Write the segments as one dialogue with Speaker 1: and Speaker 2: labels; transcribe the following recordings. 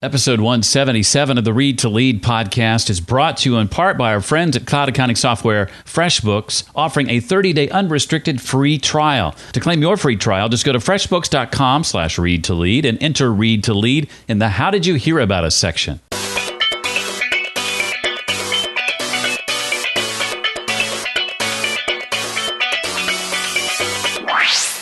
Speaker 1: Episode 177 of the Read to Lead podcast is brought to you in part by our friends at cloud accounting software FreshBooks, offering a 30-day unrestricted free trial. To claim your free trial, just go to freshbooks.com/read to lead and enter Read to Lead in the How Did You Hear About Us section.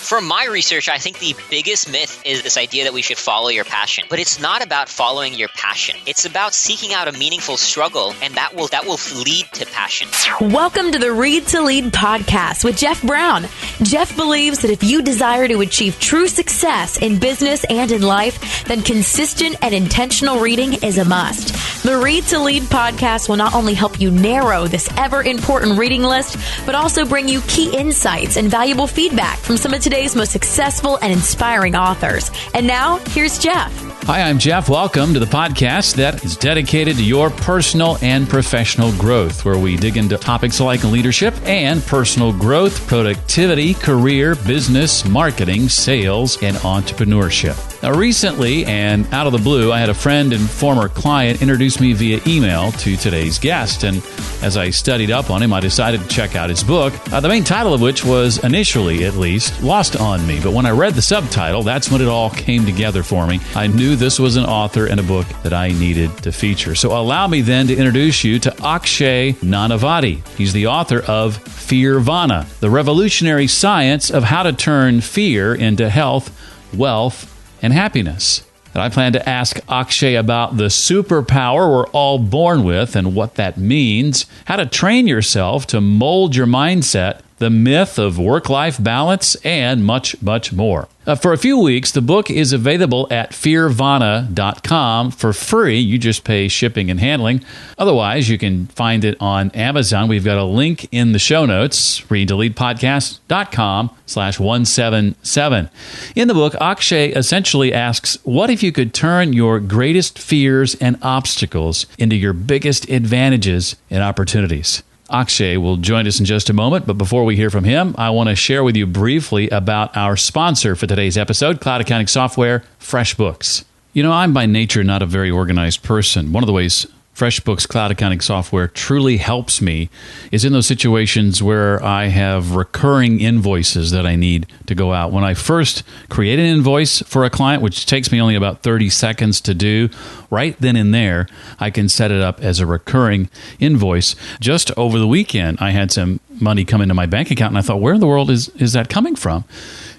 Speaker 2: From my research, I think the biggest myth is this idea that we should follow your passion. But it's not about following your passion. It's about seeking out a meaningful struggle, and that will lead to passion.
Speaker 3: Welcome to the Read to Lead podcast with Jeff Brown. Jeff believes that if you desire to achieve true success in business and in life, then consistent and intentional reading is a must. The Read to Lead podcast will not only help you narrow this ever-important reading list, but also bring you key insights and valuable feedback from some of today's most successful and inspiring authors. And now, here's Jeff.
Speaker 1: Hi, I'm Jeff. Welcome to the podcast that is dedicated to your personal and professional growth, where we dig into topics like leadership and personal growth, productivity, career, business, marketing, sales, and entrepreneurship. Now, recently, and out of the blue, I had a friend and former client introduce me via email to today's guest. And as I studied up on him, I decided to check out his book, the main title of which was, initially at least, lost on me. But when I read the subtitle, that's when it all came together for me. I knew this was an author and a book that I needed to feature. So allow me then to introduce you to Akshay Nanavati. He's the author of Fearvana, the revolutionary science of how to turn fear into health, wealth, and happiness. And I plan to ask Akshay about the superpower we're all born with and what that means, how to train yourself to mold your mindset, the myth of work-life balance, and much, much more. For a few weeks, the book is available at Fearvana.com for free. You just pay shipping and handling. Otherwise, you can find it on Amazon. We've got a link in the show notes, readtoleadpodcast.com/177. In the book, Akshay essentially asks, what if you could turn your greatest fears and obstacles into your biggest advantages and opportunities? Akshay will join us in just a moment, but before we hear from him, I want to share with you briefly about our sponsor for today's episode, cloud accounting software, FreshBooks. You know, I'm by nature not a very organized person. One of the ways FreshBooks cloud accounting software truly helps me is in those situations where I have recurring invoices that I need to go out. When I first create an invoice for a client, which takes me only about 30 seconds to do, right then and there, I can set it up as a recurring invoice. Just over the weekend, I had some money come into my bank account, and I thought, where in the world is that coming from?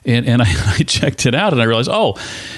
Speaker 1: And I checked it out, and I realized,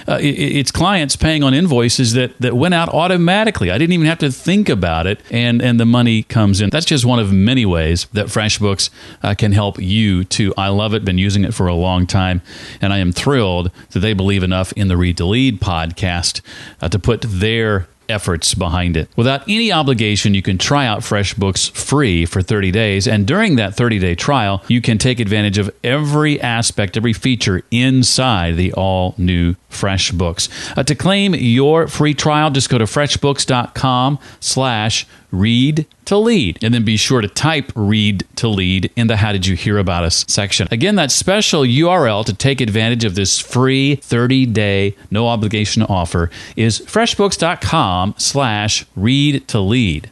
Speaker 1: it's clients paying on invoices that went out automatically. I didn't even have to think about it, and the money comes in. That's just one of many ways that FreshBooks can help you, too. I love it, been using it for a long time, and I am thrilled that they believe enough in the Read to Lead podcast to put their efforts behind it. Without any obligation, you can try out FreshBooks free for 30 days. And during that 30-day trial, you can take advantage of every aspect, every feature inside the all-new FreshBooks. To claim your free trial, just go to freshbooks.com/read to lead. And then be sure to type Read to Lead in the How Did You Hear About Us section. Again, that special URL to take advantage of this free 30-day, no obligation offer is freshbooks.com/read to lead.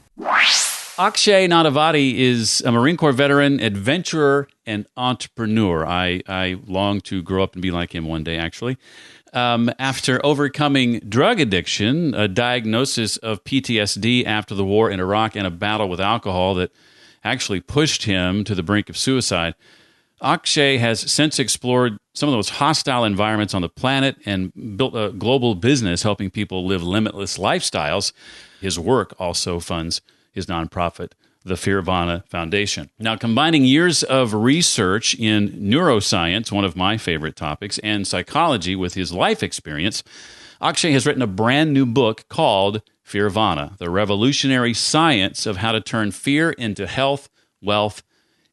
Speaker 1: Akshay Notavandi is a Marine Corps veteran, adventurer, and entrepreneur. I long to grow up and be like him one day, actually. After overcoming drug addiction, a diagnosis of PTSD after the war in Iraq, and a battle with alcohol that actually pushed him to the brink of suicide, Akshay has since explored some of the most hostile environments on the planet and built a global business helping people live limitless lifestyles. His work also funds his nonprofit, the Fearvana Foundation. Now, combining years of research in neuroscience, one of my favorite topics, and psychology with his life experience, Akshay has written a brand new book called Fearvana, the revolutionary science of how to turn fear into health, wealth,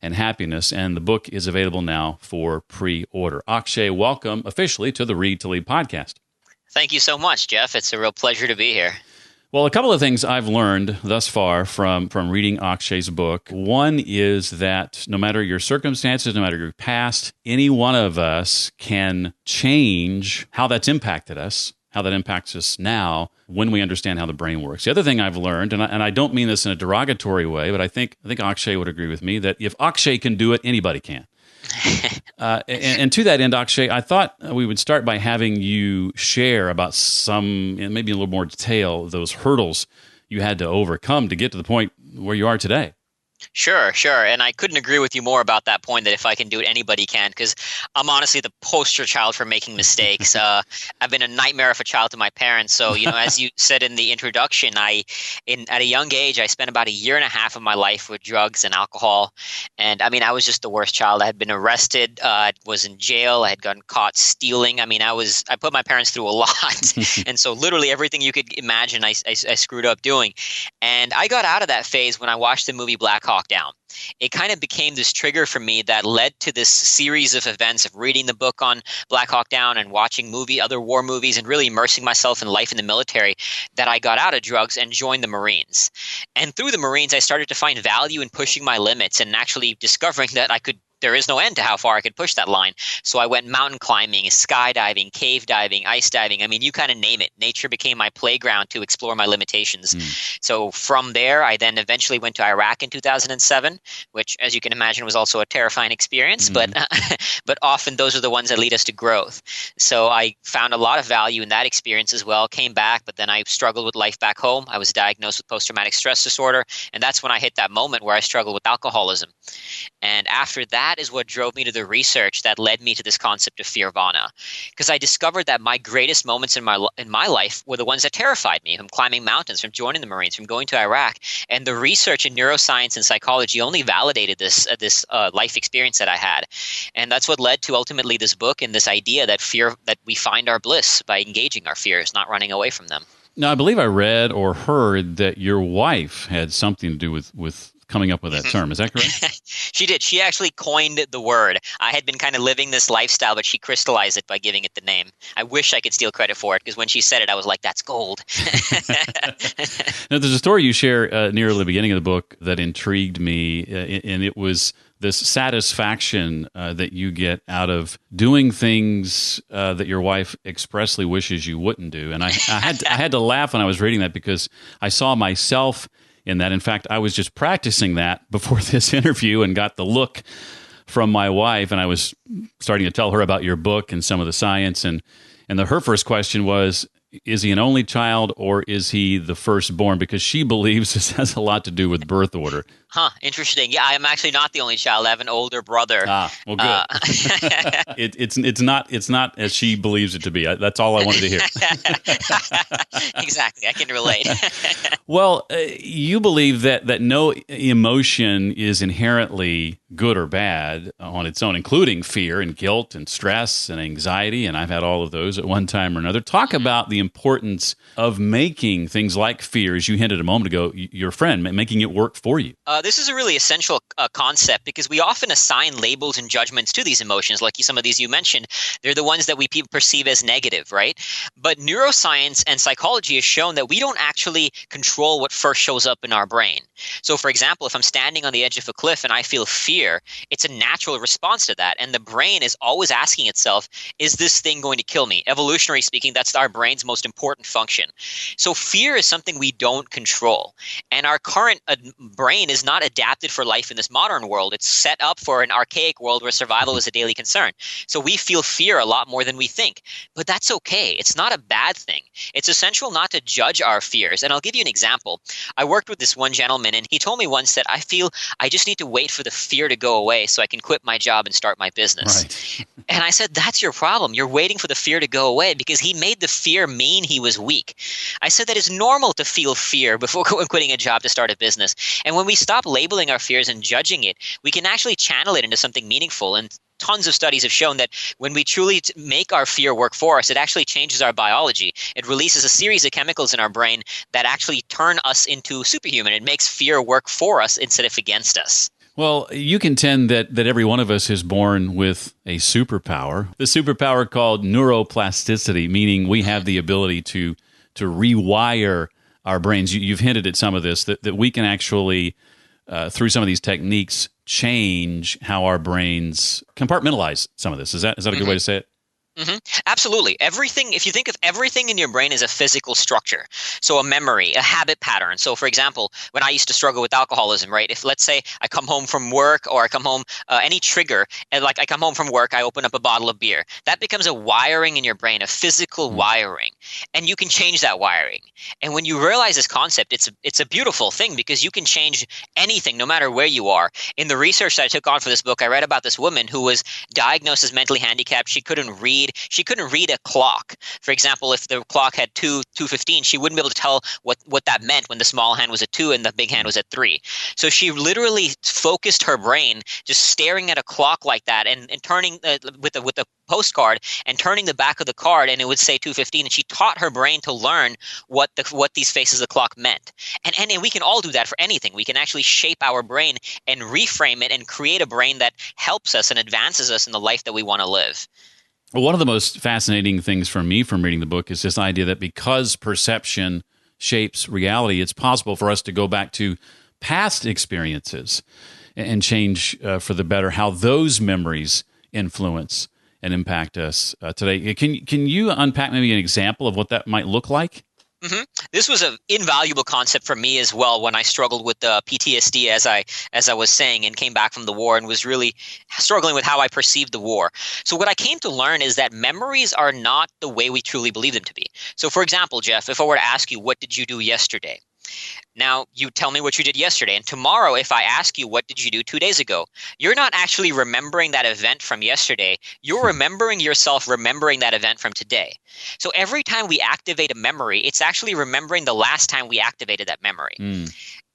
Speaker 1: and happiness. And the book is available now for pre-order. Akshay, welcome officially to the Read to Lead podcast.
Speaker 2: Thank you so much, Jeff. It's a real pleasure to be here.
Speaker 1: Well, a couple of things I've learned thus far from reading Akshay's book. One is that no matter your circumstances, no matter your past, any one of us can change how that's impacted us, how that impacts us now when we understand how the brain works. The other thing I've learned, and I don't mean this in a derogatory way, but I think Akshay would agree with me, that if Akshay can do it, anybody can. And to that end, Akshay, I thought we would start by having you share about some, maybe a little more detail, those hurdles you had to overcome to get to the point where you are today.
Speaker 2: Sure. And I couldn't agree with you more about that point, that if I can do it, anybody can, because I'm honestly the poster child for making mistakes. I've been a nightmare of a child to my parents. So, as you said in the introduction, at a young age, I spent about 1.5 years of my life with drugs and alcohol. And I was just the worst child. I had been arrested, was in jail. I had gotten caught stealing. I put my parents through a lot. And so literally everything you could imagine, I screwed up doing. And I got out of that phase when I watched the movie Black Hawk Down. It kind of became this trigger for me that led to this series of events of reading the book on Black Hawk Down and watching other war movies and really immersing myself in life in the military, that I got out of drugs and joined the Marines. And through the Marines, I started to find value in pushing my limits and actually discovering that there is no end to how far I could push that line. So I went mountain climbing, skydiving, cave diving, ice diving. You kind of name it. Nature became my playground to explore my limitations. So from there, I then eventually went to Iraq in 2007, which, as you can imagine, was also a terrifying experience. But often those are the ones that lead us to growth. So I found a lot of value in that experience as well, came back, but then I struggled with life back home. I was diagnosed with post-traumatic stress disorder. And that's when I hit that moment where I struggled with alcoholism. And after that is what drove me to the research that led me to this concept of Fearvana, because I discovered that my greatest moments in my life were the ones that terrified me, from climbing mountains, from joining the Marines, from going to Iraq. And the research in neuroscience and psychology only validated this life experience that I had. And that's what led to ultimately this book and this idea that we find our bliss by engaging our fears, not running away from them.
Speaker 1: Now, I believe I read or heard that your wife had something to do with coming up with that term. Is that correct?
Speaker 2: She did. She actually coined the word. I had been kind of living this lifestyle, but she crystallized it by giving it the name. I wish I could steal credit for it, because when she said it, I was like, that's gold.
Speaker 1: Now, there's a story you share near the beginning of the book that intrigued me, and it was this satisfaction that you get out of doing things that your wife expressly wishes you wouldn't do. And I had to laugh when I was reading that, because I saw myself in that. In fact, I was just practicing that before this interview and got the look from my wife, and I was starting to tell her about your book and some of the science, and her first question was, is he an only child or is he the firstborn? Because she believes this has a lot to do with birth order.
Speaker 2: Huh, interesting. Yeah, I'm actually not the only child. I have an older brother.
Speaker 1: Ah, well, good. It's not as she believes it to be. That's all I wanted to hear.
Speaker 2: Exactly. I can relate.
Speaker 1: Well, you believe that no emotion is inherently good or bad on its own, including fear and guilt and stress and anxiety, and I've had all of those at one time or another. Talk about the importance of making things like fear, as you hinted a moment ago, your friend, making it work for you.
Speaker 2: This is a really essential concept, because we often assign labels and judgments to these emotions, like some of these you mentioned. They're the ones that we perceive as negative, right? But neuroscience and psychology has shown that we don't actually control what first shows up in our brain. So, for example, if I'm standing on the edge of a cliff and I feel fear, it's a natural response to that. And the brain is always asking itself, is this thing going to kill me? Evolutionary speaking, that's our brain's most important function. So fear is something we don't control. And our current brain is not adapted for life in this modern world. It's set up for an archaic world where survival is a daily concern. So we feel fear a lot more than we think. But that's okay. It's not a bad thing. It's essential not to judge our fears. And I'll give you an example. I worked with this one gentleman, and he told me once that I feel I just need to wait for the fear to go away so I can quit my job and start my business. Right. And I said, that's your problem. You're waiting for the fear to go away, because he made the fear mean he was weak. I said that it's normal to feel fear before quitting a job to start a business. And when we stop labeling our fears and judging it, we can actually channel it into something meaningful. And tons of studies have shown that when we truly make our fear work for us, it actually changes our biology. It releases a series of chemicals in our brain that actually turn us into superhuman. It makes fear work for us instead of against us.
Speaker 1: Well, you contend that every one of us is born with a superpower, the superpower called neuroplasticity, meaning we have the ability to rewire our brains. You've hinted at some of this, that we can actually, through some of these techniques, change how our brains compartmentalize some of this. Is that a good way to say it?
Speaker 2: Absolutely. Everything, if you think of everything in your brain as a physical structure, so a memory, a habit pattern. So for example, when I used to struggle with alcoholism, right? If let's say I come home from work or I come home, any trigger, and like I come home from work, I open up a bottle of beer. That becomes a wiring in your brain, a physical wiring. And you can change that wiring. And when you realize this concept, it's a beautiful thing because you can change anything no matter where you are. In the research that I took on for this book, I read about this woman who was diagnosed as mentally handicapped. She couldn't read a clock. For example, if the clock had 2:15, she wouldn't be able to tell what that meant when the small hand was at 2 and the big hand was at 3. So she literally focused her brain just staring at a clock like that and turning with a postcard and turning the back of the card, and it would say 2:15, and she taught her brain to learn what these faces of the clock meant. And we can all do that for anything. We can actually shape our brain and reframe it and create a brain that helps us and advances us in the life that we want to live.
Speaker 1: Well, one of the most fascinating things for me from reading the book is this idea that because perception shapes reality, it's possible for us to go back to past experiences and change for the better how those memories influence and impact us today. Can you unpack maybe an example of what that might look like?
Speaker 2: This was an invaluable concept for me as well when I struggled with PTSD, as I was saying, and came back from the war and was really struggling with how I perceived the war. So what I came to learn is that memories are not the way we truly believe them to be. So for example, Jeff, if I were to ask you, what did you do yesterday? Now, you tell me what you did yesterday. And tomorrow, if I ask you, what did you do 2 days ago? You're not actually remembering that event from yesterday. You're remembering yourself remembering that event from today. So every time we activate a memory, it's actually remembering the last time we activated that memory.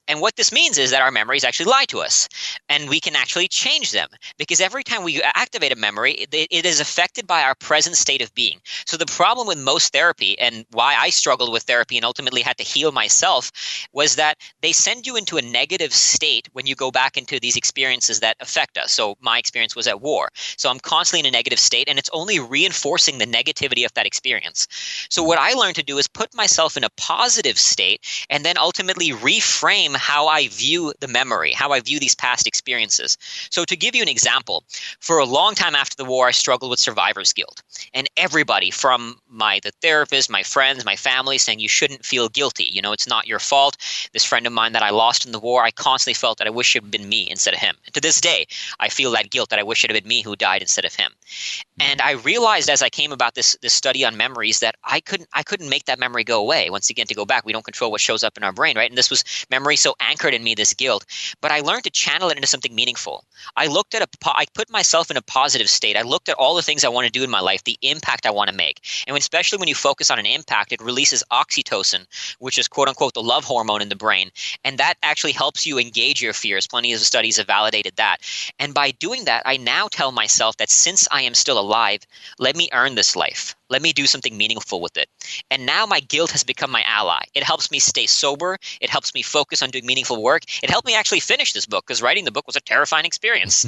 Speaker 2: And what this means is that our memories actually lie to us, and we can actually change them because every time we activate a memory, it is affected by our present state of being. So the problem with most therapy, and why I struggled with therapy and ultimately had to heal myself, was that they send you into a negative state when you go back into these experiences that affect us. So my experience was at war. So I'm constantly in a negative state, and it's only reinforcing the negativity of that experience. So what I learned to do is put myself in a positive state and then ultimately reframe how I view the memory, how I view these past experiences. So to give you an example, for a long time after the war, I struggled with survivor's guilt. And everybody from the therapist, my friends, my family saying you shouldn't feel guilty. You know, it's not your fault. This friend of mine that I lost in the war, I constantly felt that I wish it had been me instead of him. And to this day, I feel that guilt that I wish it had been me who died instead of him. And I realized as I came about this study on memories that I couldn't make that memory go away. Once again, to go back, we don't control what shows up in our brain, right? And this was memory so anchored in me, this guilt. But I learned to channel it into something meaningful. I put myself in a positive state. I looked at all the things I want to do in my life, the impact I want to make. And especially when you focus on an impact, it releases oxytocin, which is quote unquote the love hormone in the brain. And that actually helps you engage your fears. Plenty of studies have validated that. And by doing that, I now tell myself that since I am still alive, let me earn this life. Let me do something meaningful with it. And now my guilt has become my ally. It helps me stay sober. It helps me focus on doing meaningful work. It helped me actually finish this book because writing the book was a terrifying experience.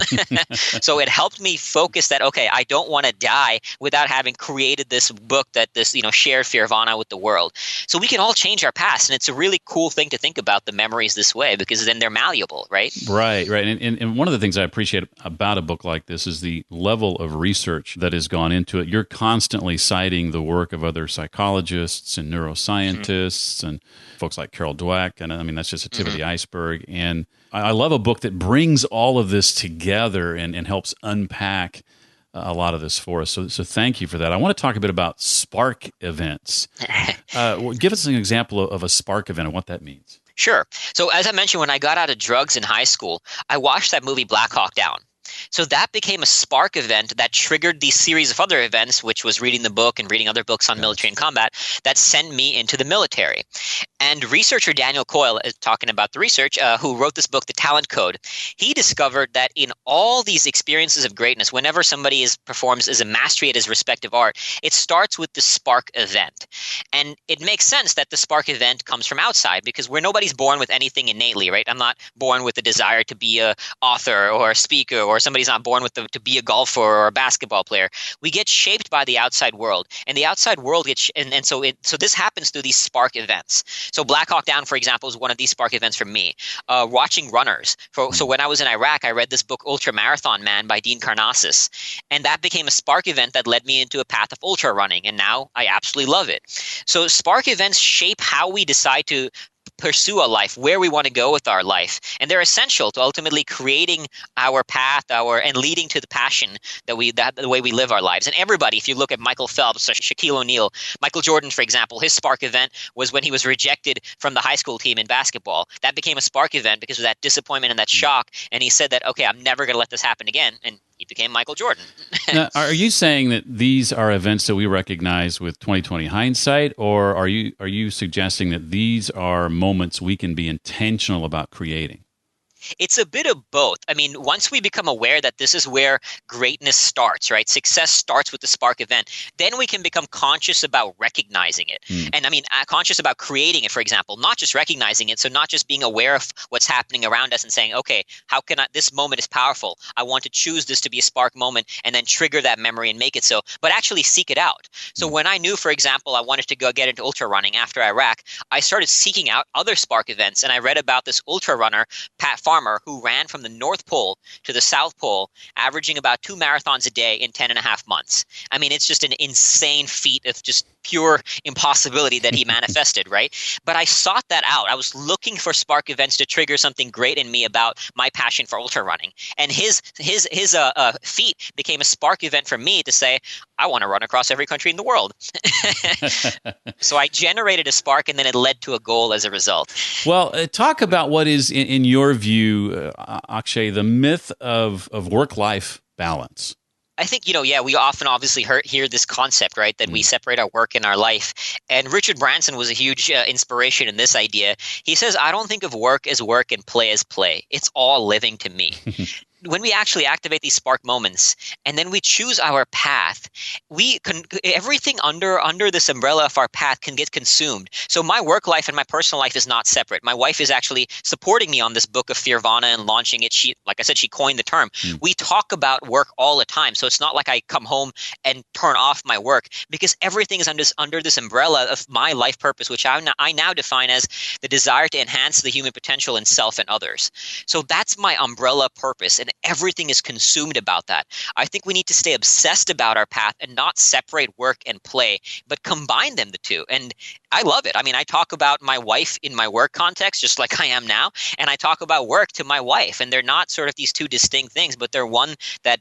Speaker 2: So it helped me focus that, okay, I don't want to die without having created this book that shared Fearvana with the world. So we can all change our past. And it's a really cool thing to think about the memories this way because then they're malleable, right?
Speaker 1: Right. And one of the things I appreciate about a book like this is the level of research that has gone into it. You're constantly citing the work of other psychologists and neuroscientists and folks like Carol Dweck. And I mean, that's just a tip of the iceberg. And I love a book that brings all of this together and helps unpack a lot of this for us. So thank you for that. I want to talk a bit about spark events. Give us an example of a spark event and what that means.
Speaker 2: Sure. So as I mentioned, when I got out of drugs in high school, I watched that movie Black Hawk Down. So that became a spark event that triggered these series of other events, which was reading the book and reading other books on military and combat that sent me into the military. And researcher Daniel Coyle is talking about the research, who wrote this book, The Talent Code. He discovered that in all these experiences of greatness, whenever somebody performs as a mastery at his respective art, it starts with the spark event. And it makes sense that the spark event comes from outside because nobody's born with anything innately, right? I'm not born with the desire to be an author or a speaker, or somebody's not born with to be a golfer or a basketball player. We get shaped by the outside world, and the outside world gets so this happens through these spark events. So Black Hawk Down, for example, is one of these spark events for me. Watching runners. So when I was in Iraq, I read this book, Ultra Marathon Man by Dean Karnazes. And that became a spark event that led me into a path of ultra running. And now I absolutely love it. So spark events shape how we decide to pursue a life, where we want to go with our life. And they're essential to ultimately creating our path, and leading to the passion that the way we live our lives. And everybody, if you look at Michael Phelps or Shaquille O'Neal, Michael Jordan, for example, his spark event was when he was rejected from the high school team in basketball. That became a spark event because of that disappointment and that shock. And he said that, okay, I'm never going to let this happen again. And he became Michael Jordan.
Speaker 1: Now, are you saying that these are events that we recognize with 2020 hindsight, or are you suggesting that these are moments we can be intentional about creating?
Speaker 2: It's a bit of both. I mean, once we become aware that this is where greatness starts, right? Success starts with the spark event. Then we can become conscious about recognizing it. And I mean, conscious about creating it, for example, not just recognizing it. So not just being aware of what's happening around us and saying, okay, how can this moment is powerful. I want to choose this to be a spark moment and then trigger that memory and make it so, but actually seek it out. So when I knew, for example, I wanted to go get into ultra running after Iraq, I started seeking out other spark events. And I read about this ultra runner, Pat Farmer, who ran from the North Pole to the South Pole, averaging about 2 marathons a day in 10.5 months. I mean, it's just an insane feat of just pure impossibility that he manifested, right? But I sought that out. I was looking for spark events to trigger something great in me about my passion for ultra running. And his feat became a spark event for me to say, I want to run across every country in the world. So I generated a spark, and then it led to a goal as a result.
Speaker 1: Well, talk about what is, in your view, Akshay, the myth of work-life balance.
Speaker 2: I think, we often obviously hear this concept, right, that we separate our work and our life. And Richard Branson was a huge inspiration in this idea. He says, I don't think of work as work and play as play. It's all living to me. When we actually activate these spark moments and then we choose our path, everything under this umbrella of our path can get consumed. So my work life and my personal life is not separate. My wife is actually supporting me on this book of Fearvana and launching it. She, like I said, she coined the term. We talk about work all the time. So it's not like I come home and turn off my work, because everything is under this umbrella of my life purpose, which I now define as the desire to enhance the human potential in self and others. So that's my umbrella purpose. And everything is consumed about that. I think we need to stay obsessed about our path and not separate work and play, but combine them, the two. And I love it. I mean, I talk about my wife in my work context, just like I am now, and I talk about work to my wife. And they're not sort of these two distinct things, but they're one that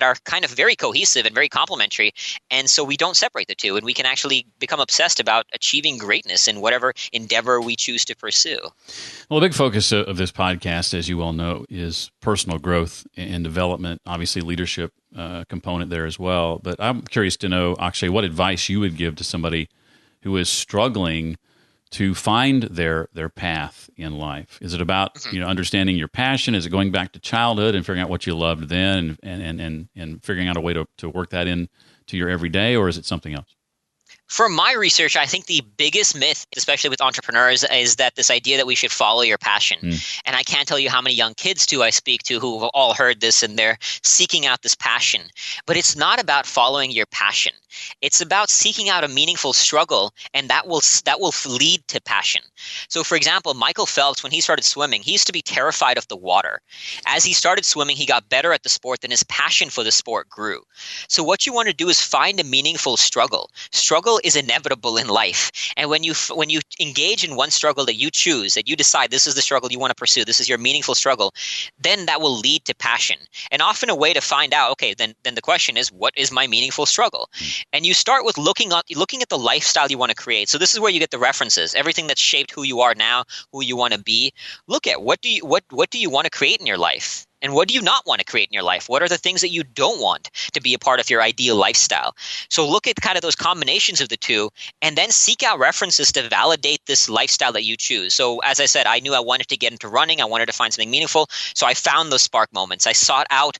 Speaker 2: are kind of very cohesive and very complementary. And so we don't separate the two, and we can actually become obsessed about achieving greatness in whatever endeavor we choose to pursue.
Speaker 1: Well, a big focus of this podcast, as you well know, is personal growth and development, obviously leadership component there as well. But I'm curious to know, Akshay, what advice you would give to somebody who is struggling to find their path in life. Is it about understanding your passion? Is it going back to childhood and figuring out what you loved then and figuring out a way to work that in to your everyday, or is it something else?
Speaker 2: From my research, I think the biggest myth, especially with entrepreneurs, is that this idea that we should follow your passion. And I can't tell you how many young kids too I speak to who have all heard this, and they're seeking out this passion. But it's not about following your passion. It's about seeking out a meaningful struggle, and that will lead to passion. So, for example, Michael Phelps, when he started swimming, he used to be terrified of the water. As he started swimming, he got better at the sport, and his passion for the sport grew. So what you want to do is find a meaningful struggle. Struggle is inevitable in life. And when you engage in one struggle that you choose, that you decide this is the struggle you want to pursue, this is your meaningful struggle, then that will lead to passion. And often a way to find out, okay, then the question is, what is my meaningful struggle? And you start with looking at the lifestyle you want to create. So this is where you get the references, everything that's shaped who you are now, who you want to be. Look at what do you want to create in your life? And what do you not want to create in your life? What are the things that you don't want to be a part of your ideal lifestyle? So look at kind of those combinations of the two, and then seek out references to validate this lifestyle that you choose. So as I said, I knew I wanted to get into running. I wanted to find something meaningful. So I found those spark moments. I sought out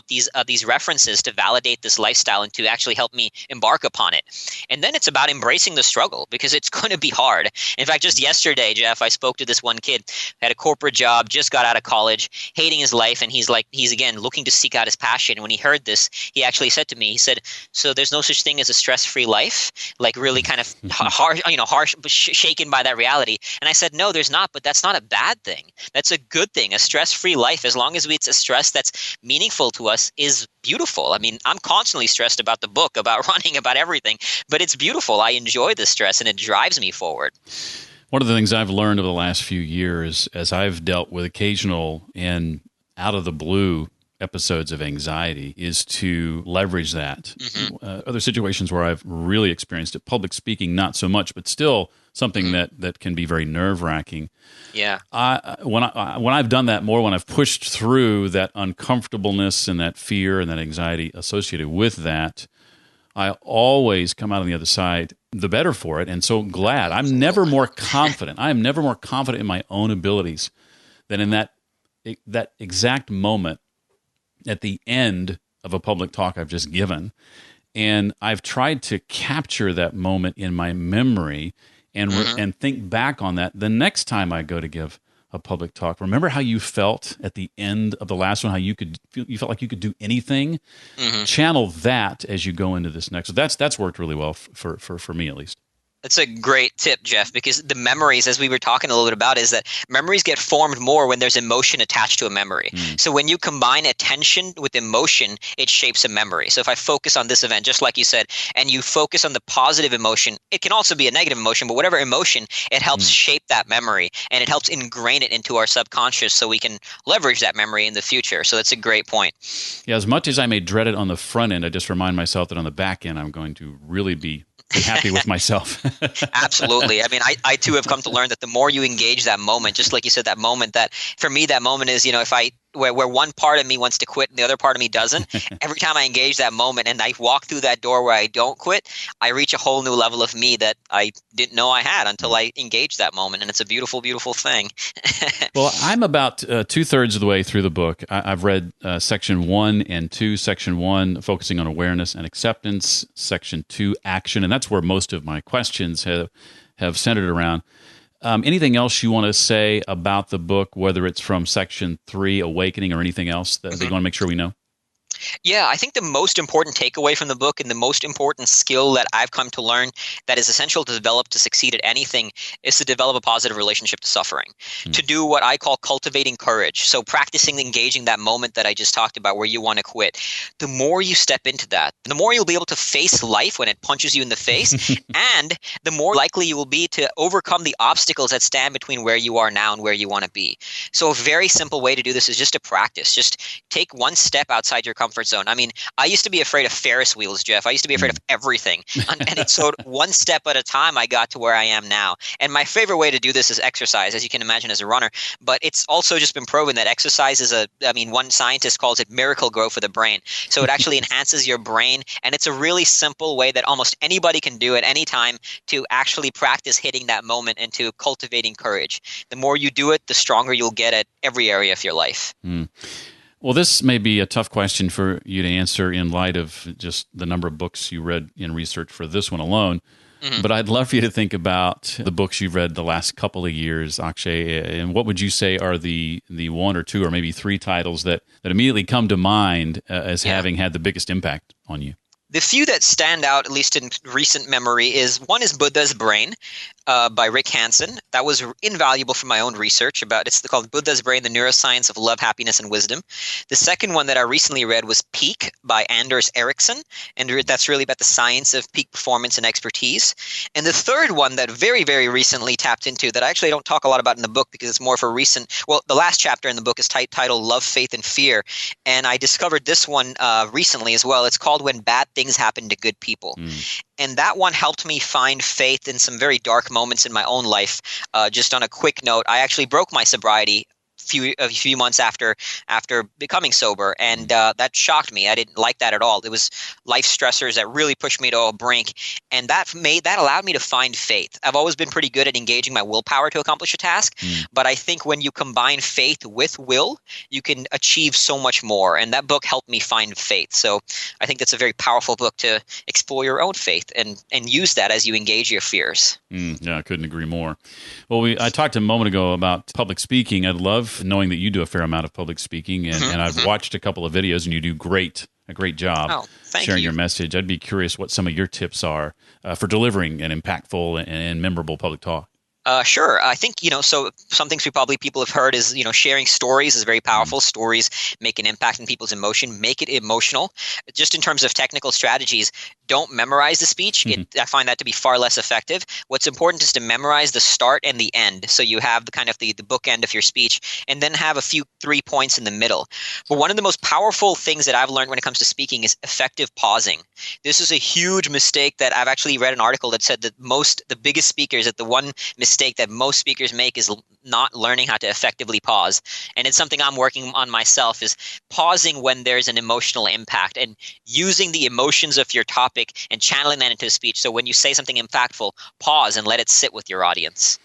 Speaker 2: these references to validate this lifestyle and to actually help me embark upon it. And then it's about embracing the struggle, because it's going to be hard. In fact, just yesterday, Jeff, I spoke to this one kid, had a corporate job, just got out of college. hating his life, and he's again looking to seek out his passion. When he heard this, he actually said to me, he said, "So there's no such thing as a stress-free life?" Like really kind of harsh, shaken by that reality. And I said, "No, there's not, but that's not a bad thing. That's a good thing. A stress-free life, as long as it's a stress that's meaningful to us, is beautiful." I mean, I'm constantly stressed about the book, about running, about everything, but it's beautiful. I enjoy the stress, and it drives me forward.
Speaker 1: One of the things I've learned over the last few years, as I've dealt with occasional and out of the blue episodes of anxiety, is to leverage that. Other situations where I've really experienced it, public speaking, not so much, but still something that can be very nerve-wracking.
Speaker 2: Yeah.
Speaker 1: When I've done that more, when I've pushed through that uncomfortableness and that fear and that anxiety associated with that, I always come out on the other side the better for it, and so glad. I'm never more confident. I am never more confident in my own abilities than in that exact moment at the end of a public talk I've just given. And I've tried to capture that moment in my memory and think back on that the next time I go to give a public talk. Remember how you felt at the end of the last one, how you felt like you could do anything? Channel that as you go into this next. So that's worked really well for me, at least.
Speaker 2: That's a great tip, Jeff, because the memories, as we were talking a little bit about, is that memories get formed more when there's emotion attached to a memory. So when you combine attention with emotion, it shapes a memory. So if I focus on this event, just like you said, and you focus on the positive emotion, it can also be a negative emotion, but whatever emotion, it helps shape that memory, and it helps ingrain it into our subconscious so we can leverage that memory in the future. So that's a great point.
Speaker 1: Yeah, as much as I may dread it on the front end, I just remind myself that on the back end, I'm going to really be happy with myself.
Speaker 2: Absolutely. I mean, I too have come to learn that the more you engage that moment, just like you said, that moment, that for me, that moment is, if where one part of me wants to quit and the other part of me doesn't, every time I engage that moment and I walk through that door where I don't quit, I reach a whole new level of me that I didn't know I had until I engaged that moment. And it's a beautiful, beautiful thing.
Speaker 1: Well, I'm about 2/3 of the way through the book. I've read section 1 and 2. Section 1, focusing on awareness and acceptance. Section 2, action. And that's where most of my questions have centered around. Anything else you want to say about the book, whether it's from section 3, awakening, or anything else that you want to make sure we know?
Speaker 2: Yeah, I think the most important takeaway from the book and the most important skill that I've come to learn that is essential to develop to succeed at anything is to develop a positive relationship to suffering, to do what I call cultivating courage. So practicing engaging that moment that I just talked about where you want to quit. The more you step into that, the more you'll be able to face life when it punches you in the face, and the more likely you will be to overcome the obstacles that stand between where you are now and where you want to be. So a very simple way to do this is just to practice. Just take one step outside your comfort zone. I mean, I used to be afraid of Ferris wheels, Jeff. I used to be afraid of everything. And so one step at a time, I got to where I am now. And my favorite way to do this is exercise, as you can imagine, as a runner. But it's also just been proven that exercise is one scientist calls it miracle grow for the brain. So it actually enhances your brain. And it's a really simple way that almost anybody can do at any time to actually practice hitting that moment and to cultivating courage. The more you do it, the stronger you'll get at every area of your life.
Speaker 1: Well, this may be a tough question for you to answer in light of just the number of books you read in research for this one alone. But I'd love for you to think about the books you've read the last couple of years, Akshay, and what would you say are the 1 or 2 or maybe 3 titles that immediately come to mind as having had the biggest impact on you?
Speaker 2: The few that stand out, at least in recent memory, one is Buddha's Brain by Rick Hansen. That was invaluable for my own research it's called Buddha's Brain, The Neuroscience of Love, Happiness, and Wisdom. The second one that I recently read was Peak by Anders Ericsson, and that's really about the science of peak performance and expertise. And the third one that very, very recently tapped into that I actually don't talk a lot about in the book because it's more for recent, the last chapter in the book is titled Love, Faith, and Fear. And I discovered this one recently as well. It's called When Bad Things Happen to Good People. And that one helped me find faith in some very dark moments in my own life. Just on a quick note, I actually broke my sobriety a few months after becoming sober, and that shocked me. I didn't like that at all. It was life stressors that really pushed me to a brink, and that allowed me to find faith. I've always been pretty good at engaging my willpower to accomplish a task, but I think when you combine faith with will, you can achieve so much more, and that book helped me find faith. So I think that's a very powerful book to explore your own faith and use that as you engage your fears.
Speaker 1: Yeah, I couldn't agree more. Well, I talked a moment ago about public speaking. I'd love enough knowing that you do a fair amount of public speaking, and I've watched a couple of videos, and you do a great job sharing your message. I'd be curious what some of your tips are for delivering an impactful and memorable public talk.
Speaker 2: Sure. I think, so some things people have heard is, sharing stories is very powerful. Stories make an impact in people's emotion, make it emotional. Just in terms of technical strategies, don't memorize the speech. I find that to be far less effective. What's important is to memorize the start and the end. So you have the kind of the bookend of your speech, and then have 3 points in the middle. But one of the most powerful things that I've learned when it comes to speaking is effective pausing. This is a huge mistake that I've actually read an article that said that the biggest speakers, that the one mistake that most speakers make is not learning how to effectively pause. And it's something I'm working on myself, is pausing when there's an emotional impact and using the emotions of your topic and channeling that into a speech. So when you say something impactful, pause and let it sit with your audience.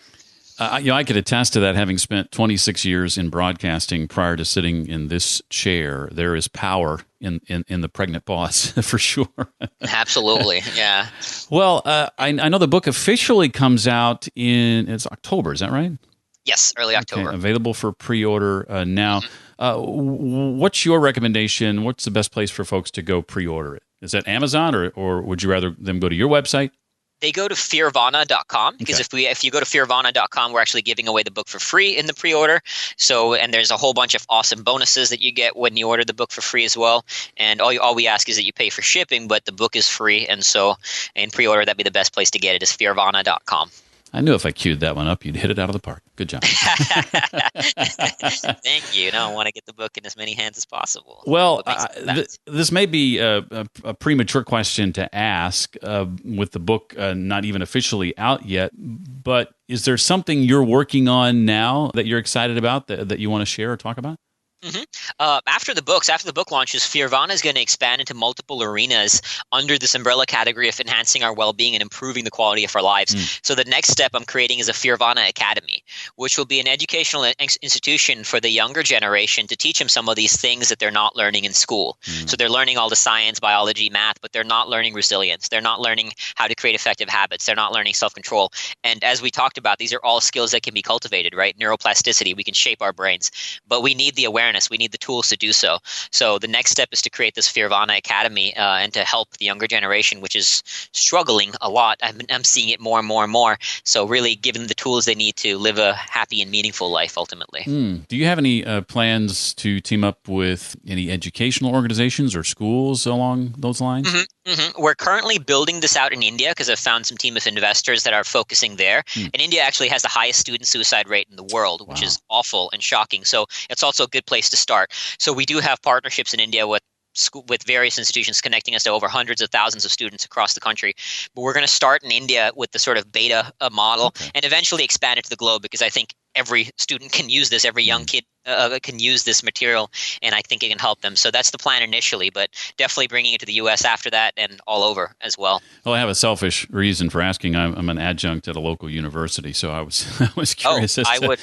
Speaker 1: I could attest to that, having spent 26 years in broadcasting prior to sitting in this chair. There is power in the pregnant pause, for sure.
Speaker 2: Absolutely, yeah.
Speaker 1: Well, I know the book officially comes out it's October, is that right?
Speaker 2: Yes, early October.
Speaker 1: Okay, available for pre-order now. What's your recommendation? What's the best place for folks to go pre-order it? Is that Amazon, or would you rather them go to your website?
Speaker 2: They go to Fearvana.com, because if you go to Fearvana.com, we're actually giving away the book for free in the pre-order. And there's a whole bunch of awesome bonuses that you get when you order the book for free as well. And all we ask is that you pay for shipping, but the book is free. And so in pre-order, that'd be the best place to get it, is Fearvana.com.
Speaker 1: I knew if I queued that one up, you'd hit it out of the park. Good job.
Speaker 2: Thank you. I want to get the book in as many hands as possible.
Speaker 1: Well, this may be a premature question to ask with the book not even officially out yet, but is there something you're working on now that you're excited about that you want to share or talk about?
Speaker 2: After the book launches, Fearvana is going to expand into multiple arenas under this umbrella category of enhancing our well-being and improving the quality of our lives. So the next step I'm creating is a Fearvana Academy, which will be an educational institution for the younger generation to teach them some of these things that they're not learning in school. So they're learning all the science, biology, math, but they're not learning resilience. They're not learning how to create effective habits. They're not learning self-control. And as we talked about, these are all skills that can be cultivated, right? Neuroplasticity, we can shape our brains, but we need the awareness. We need the tools to do so. So the next step is to create this Fearvana Academy and to help the younger generation, which is struggling a lot. I'm seeing it more and more and more. So really giving them the tools they need to live a happy and meaningful life ultimately.
Speaker 1: Do you have any plans to team up with any educational organizations or schools along those lines?
Speaker 2: We're currently building this out in India because I've found some team of investors that are focusing there. And India actually has the highest student suicide rate in the world, which is awful and shocking. So it's also a good place to start. So we do have partnerships in India with various institutions connecting us to over hundreds of thousands of students across the country. But we're going to start in India with the sort of beta model and eventually expand it to the globe, because I think every student can use this, every young kid can use this material, and I think it can help them. So that's the plan initially, but definitely bringing it to the U.S. after that and all over as well.
Speaker 1: Well, I have a selfish reason for asking. I'm an adjunct at a local university, so I was curious.
Speaker 2: I would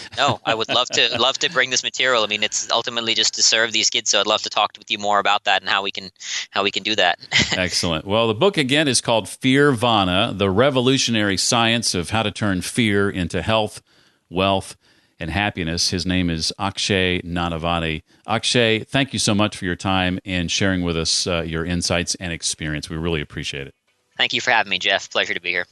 Speaker 2: love to bring this material. I mean, it's ultimately just to serve these kids, so I'd love to talk with you more about that and how we can do that.
Speaker 1: Excellent. Well, the book again is called Fearvana: The Revolutionary Science of How to Turn Fear into Health, Wealth, and Happiness. His name is Akshay Nanavati. Akshay, thank you so much for your time and sharing with us your insights and experience. We really appreciate it.
Speaker 2: Thank you for having me, Jeff. Pleasure to be here.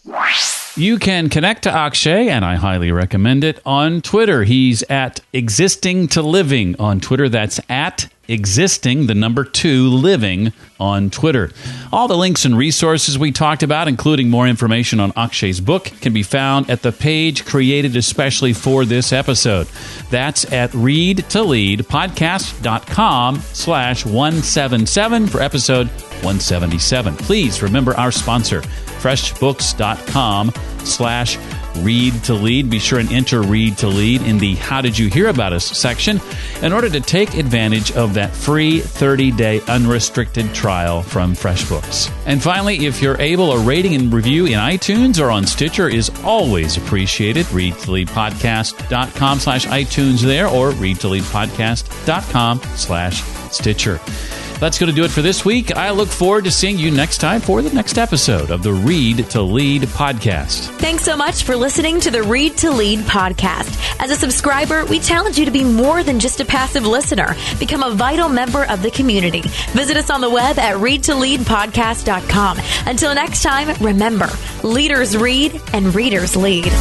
Speaker 1: You can connect to Akshay, and I highly recommend it, on Twitter. He's at Existing to Living on Twitter. That's at Existing, 2, Living on Twitter. All the links and resources we talked about, including more information on Akshay's book, can be found at the page created especially for this episode. That's at readtoleadpodcast.com/177 for episode 177. Please remember our sponsor, freshbooks.com/read to lead. Be sure and enter Read to Lead in the How Did You Hear About Us section in order to take advantage of that free 30-day unrestricted trial from FreshBooks. And finally, if you're able, a rating and review in iTunes or on Stitcher is always appreciated. readtoleadpodcast.com/iTunes there, or readtoleadpodcast.com/Stitcher. That's going to do it for this week. I look forward to seeing you next time for the next episode of the Read to Lead podcast.
Speaker 3: Thanks so much for listening to the Read to Lead podcast. As a subscriber, we challenge you to be more than just a passive listener. Become a vital member of the community. Visit us on the web at readtoleadpodcast.com. Until next time, remember, leaders read and readers lead.